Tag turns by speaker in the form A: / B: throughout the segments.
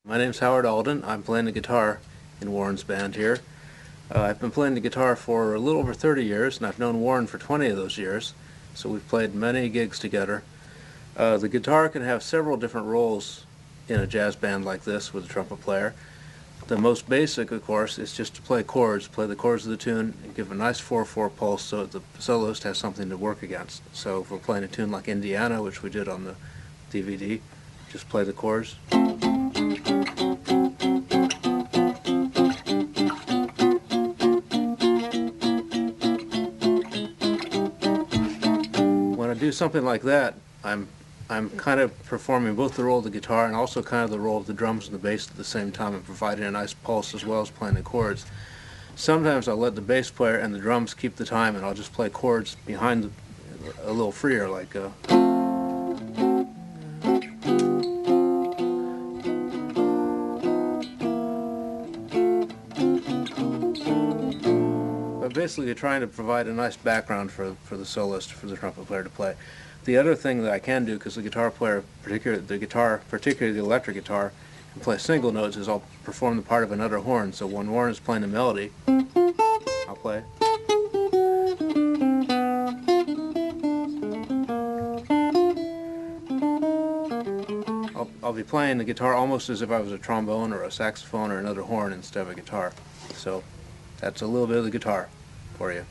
A: My name's Howard Alden. I'm playing the guitar in Warren's band here. I've been playing the guitar for a little over 30 years, and I've known Warren for 20 of those years, so we've played many gigs together. The guitar can have several different roles in a jazz band like this with a trumpet player. The most basic, of course, is just to play chords, play the chords of the tune, and give a nice 4/4 pulse so that the soloist has something to work against. So if we're playing a tune like Indiana, which we did on the DVD, just play the chords. When I do something like that, I'm kind of performing both the role of the guitar and also kind of the role of the drums and the bass at the same time, and providing a nice pulse as well as playing the chords. Sometimes I'll let the bass player and the drums keep the time, and I'll just play chords behind a little freer, like but basically you're trying to provide a nice background for the soloist, for the trumpet player to play. The other thing that I can do, because the guitar player, particularly the electric guitar, can play single notes, is I'll perform the part of another horn. So when Warren is playing a melody, I'll play. I'll be playing the guitar almost as if I was a trombone or a saxophone or another horn instead of a guitar. So that's a little bit of the guitar for you.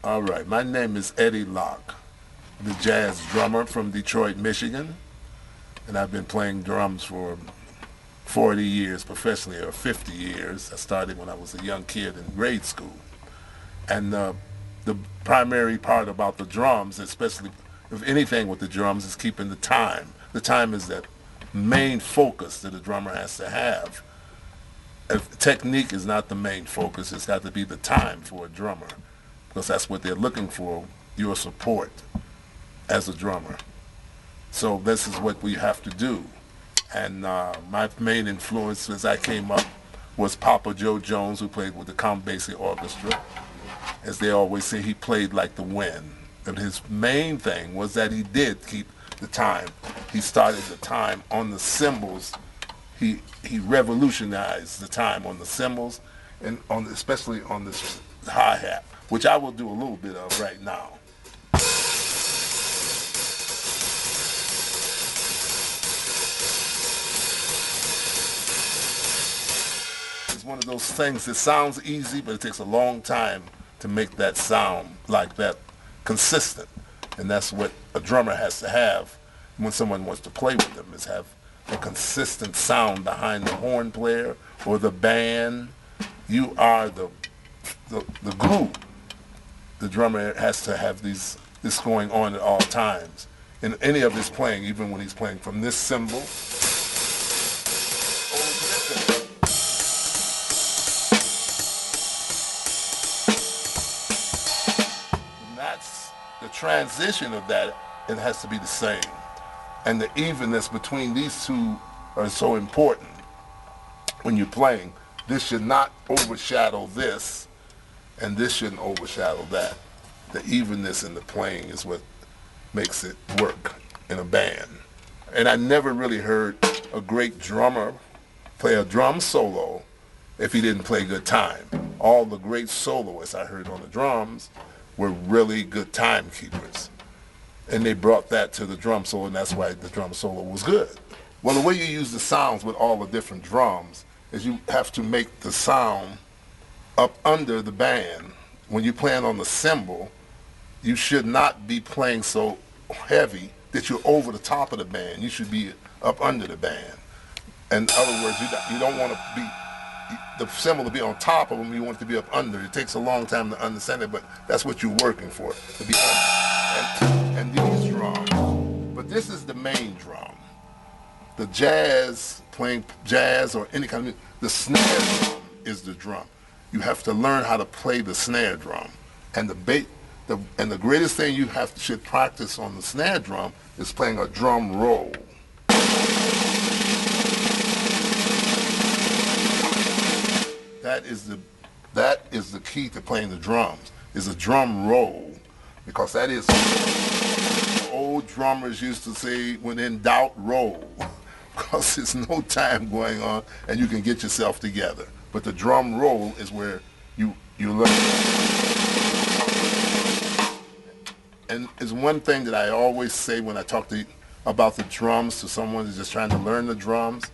B: All right, my name is Eddie Locke, the jazz drummer from Detroit, Michigan, and I've been playing drums for 40 years professionally, or 50 years. I started when I was a young kid in grade school. And the primary part about the drums, especially if anything with the drums, is keeping the time. The time is the main focus that a drummer has to have. If technique is not the main focus, it's got to be the time for a drummer, because that's what they're looking for, your support as a drummer. So this is what we have to do. And my main influence as I came up was Papa Joe Jones, who played with the Count Basie Orchestra. As they always say, he played like the wind. And his main thing was that he did keep the time. He started the time on the cymbals. He revolutionized the time on the cymbals, and especially on the hi-hat, which I will do a little bit of right now. It's one of those things that sounds easy, but it takes a long time to make that sound like that consistent. And that's what a drummer has to have when someone wants to play with them, is have a consistent sound behind the horn player or the band. You are the glue. The drummer has to have this going on at all times. In any of his playing, even when he's playing from this cymbal, and that's the transition of that. It has to be the same. And the evenness between these two are so important when you're playing. This should not overshadow this, and this shouldn't overshadow that. The evenness in the playing is what makes it work in a band. And I never really heard a great drummer play a drum solo if he didn't play good time. All the great soloists I heard on the drums were really good timekeepers. And they brought that to the drum solo, and that's why the drum solo was good. Well, the way you use the sounds with all the different drums is you have to make the sound up under the band. When you're playing on the cymbal, you should not be playing so heavy that you're over the top of the band. You should be up under the band. In other words, you don't want to be the cymbal to be on top of them. You want it to be up under. It takes a long time to understand it, but that's what you're working for, to be under. And these drums, but this is the main drum. The jazz, playing jazz or any kind of music, the snare drum is the drum. You have to learn how to play the snare drum. And the greatest thing you should practice on the snare drum is playing a drum roll. That is the key to playing the drums, is a drum roll, because that is, oh old drummers used to say, when in doubt, roll, because there's no time going on and you can get yourself together. But the drum roll is where you learn. And it's one thing that I always say when I talk about the drums to someone who's just trying to learn the drums.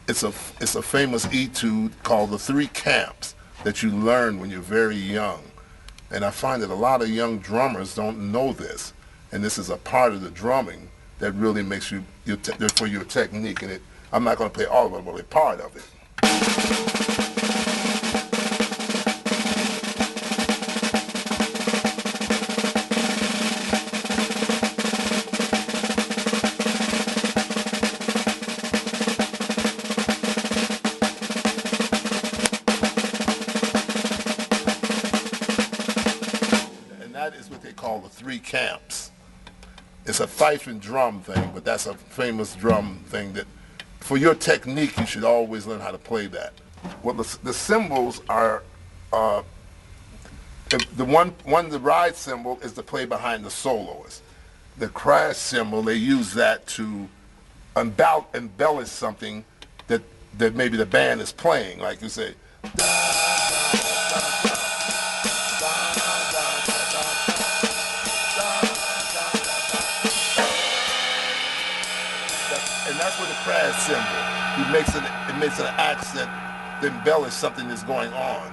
B: It's a famous etude called the 3 camps that you learn when you're very young. And I find that a lot of young drummers don't know this. And this is a part of the drumming that really makes you, for your technique. And I'm not going to play all of it, but a part of it. That is what they call the 3 camps. It's a fife and drum thing, but that's a famous drum thing that, for your technique, you should always learn how to play that. Well, the cymbals are, the ride cymbal is to play behind the soloist. The crash cymbal, they use that to embellish something that maybe the band is playing, like you say. And that's where the crash cymbal, it makes an accent to embellish something that's going on.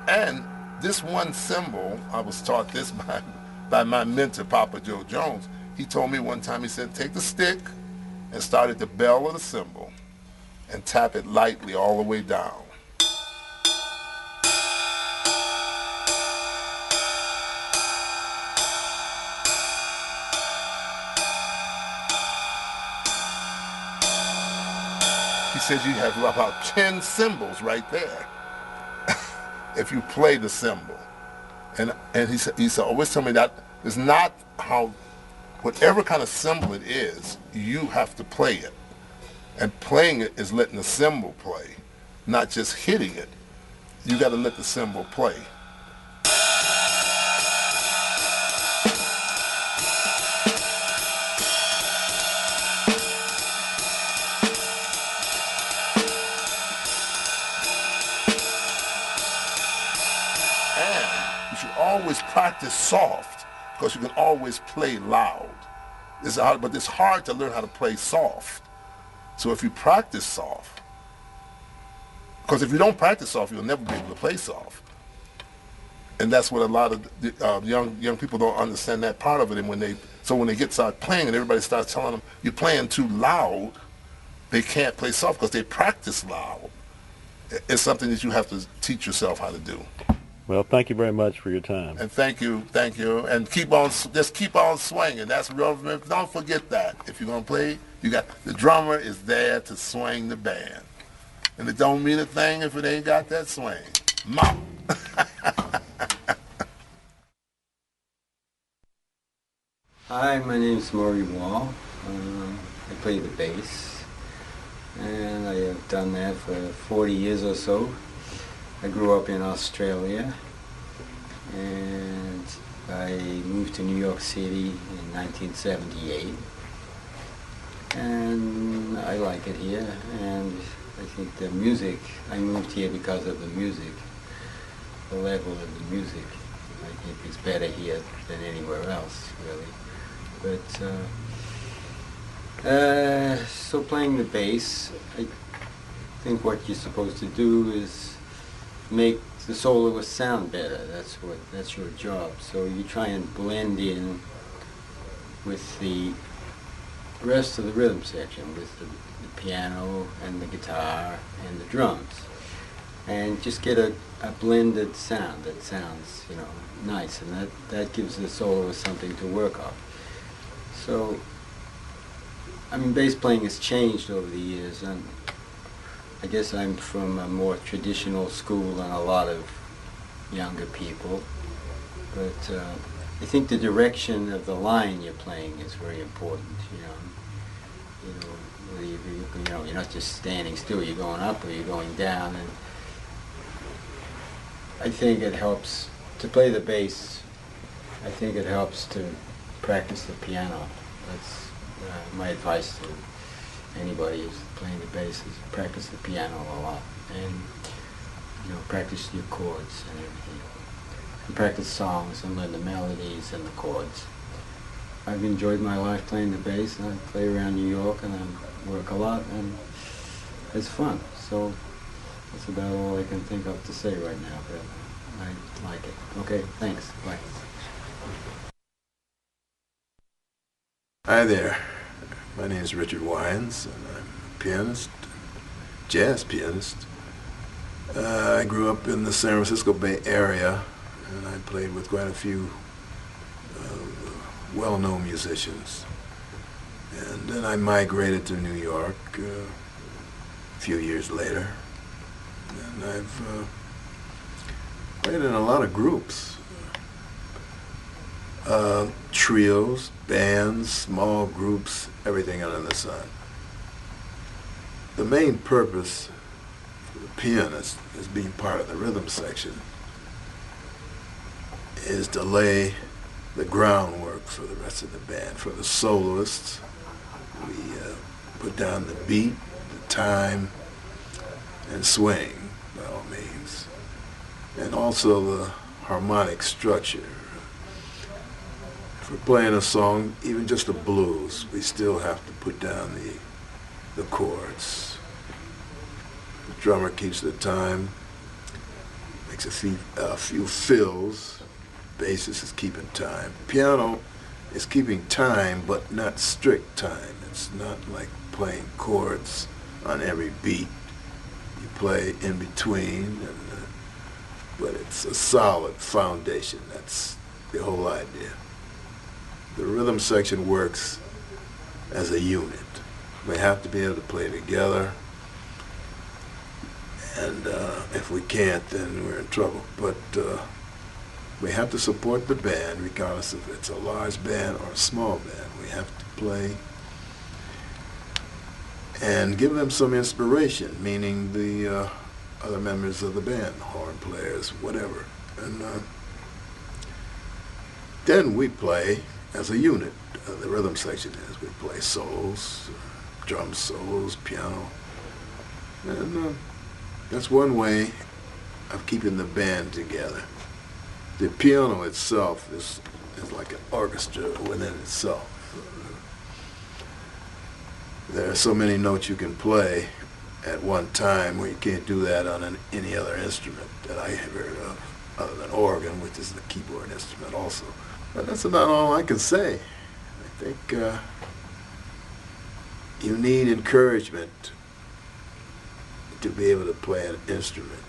B: And this one cymbal, I was taught this by my mentor, Papa Joe Jones. He told me one time, he said, take the stick and start at the bell of the cymbal and tap it lightly all the way down. He says you have about 10 cymbals right there if you play the cymbal. And he said always tell me that it's not how, whatever kind of cymbal it is, you have to play it. And playing it is letting the cymbal play, not just hitting it. You got to let the cymbal play. And you should always practice soft, because you can always play loud. But it's hard to learn how to play soft. So if you practice soft, because if you don't practice soft, you'll never be able to play soft. And that's what a lot of young people don't understand, that part of it. And when they start playing and everybody starts telling them, you're playing too loud, they can't play soft because they practice loud. It's something that you have to teach yourself how to do.
C: Well, thank you very much for your time.
B: And thank you, and just keep on swinging. That's real. Don't forget that. If you're gonna play, the drummer is there to swing the band, and it don't mean a thing if it ain't got that swing. Mop.
D: Hi, my name is Maury Wall. I play the bass, and I have done that for 40 years or so. I grew up in Australia, and I moved to New York City in 1978, and I like it here, and I think the music, I moved here because of the music, the level of the music. I think it's better here than anywhere else, really. But so playing the bass, I think what you're supposed to do is make the soloist sound better. That's your job. So you try and blend in with the rest of the rhythm section, with the piano and the guitar and the drums, and just get a blended sound that sounds, nice, and that gives the soloist something to work off. So, I mean, bass playing has changed over the years, and I guess I'm from a more traditional school than a lot of younger people, but I think the direction of the line you're playing is very important. You're not just standing still. You're going up or you're going down, and I think it helps to play the bass. I think it helps to practice the piano. That's my advice to anybody who's playing the bass, is practice the piano a lot, and practice your chords and everything, and practice songs and learn the melodies and the chords. I've enjoyed my life playing the bass, and I play around New York, and I work a lot, and it's fun. So that's about all I can think of to say right now, but I like it. Okay, thanks. Bye.
E: Hi there. My name is Richard Wyans, and I'm a pianist, jazz pianist. I grew up in the San Francisco Bay Area, and I played with quite a few well-known musicians. And then I migrated to New York a few years later, and I've played in a lot of groups. Trios, bands, small groups, everything under the sun. The main purpose for the pianist, as being part of the rhythm section, is to lay the groundwork for the rest of the band. For the soloists, we put down the beat, the time, and swing, by all means, and also the harmonic structure. If we're playing a song, even just a blues, we still have to put down the chords. The drummer keeps the time, makes a few fills. Bassist is keeping time. Piano is keeping time, but not strict time. It's not like playing chords on every beat. You play in between, but it's a solid foundation. That's the whole idea. The rhythm section works as a unit. We have to be able to play together, and if we can't, then we're in trouble. But we have to support the band, regardless if it's a large band or a small band. We have to play and give them some inspiration, meaning the other members of the band, horn players, whatever. And then we play as a unit. The rhythm section is, we play solos, drum solos, piano, and that's one way of keeping the band together. The piano itself is like an orchestra within itself. There are so many notes you can play at one time where you can't do that on any other instrument that I have heard of, other than organ, which is the keyboard instrument also. But that's about all I can say. I think you need encouragement to be able to play an instrument.